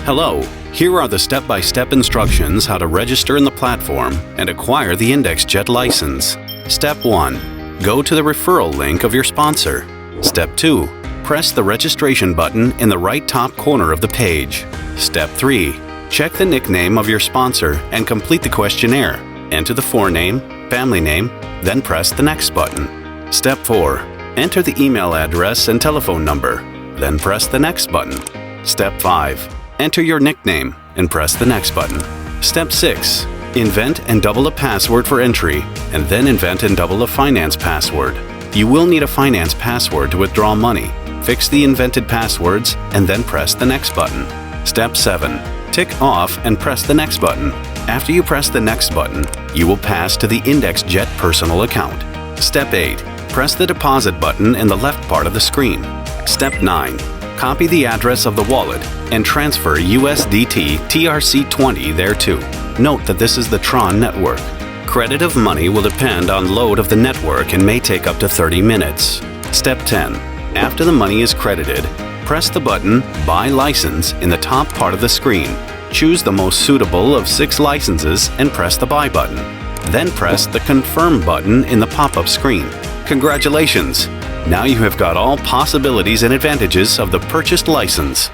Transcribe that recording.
Hello, here are the step-by-step instructions how to register in the platform and acquire the IndexJet license. Step 1. Go to the referral link of your sponsor. Step 2. Press the registration button in the right top corner of the page. Step 3. Check the nickname of your sponsor and complete the questionnaire. Enter the forename, family name, then press the next button. Step 4. Enter the email address and telephone number, then press the next button. Step 5. Enter your nickname and press the next button. Step 6. Invent and double a password for entry, and then invent and double a finance password. You will need a finance password to withdraw money. Fix the invented passwords and then press the next button. Step 7. Tick off and press the next button. After you press the next button, you will pass to the IndexJet personal account. Step 8. Press the deposit button in the left part of the screen. Step 9. Copy the address of the wallet and transfer USDT TRC-20 thereto. Note that this is the Tron Network. Credit of money will depend on load of the network and may take up to 30 minutes. Step 10. After the money is credited, press the button Buy License in the top part of the screen. Choose the most suitable of 6 licenses and press the Buy button. Then press the Confirm button in the pop-up screen. Congratulations! Now you have got all possibilities and advantages of the purchased license.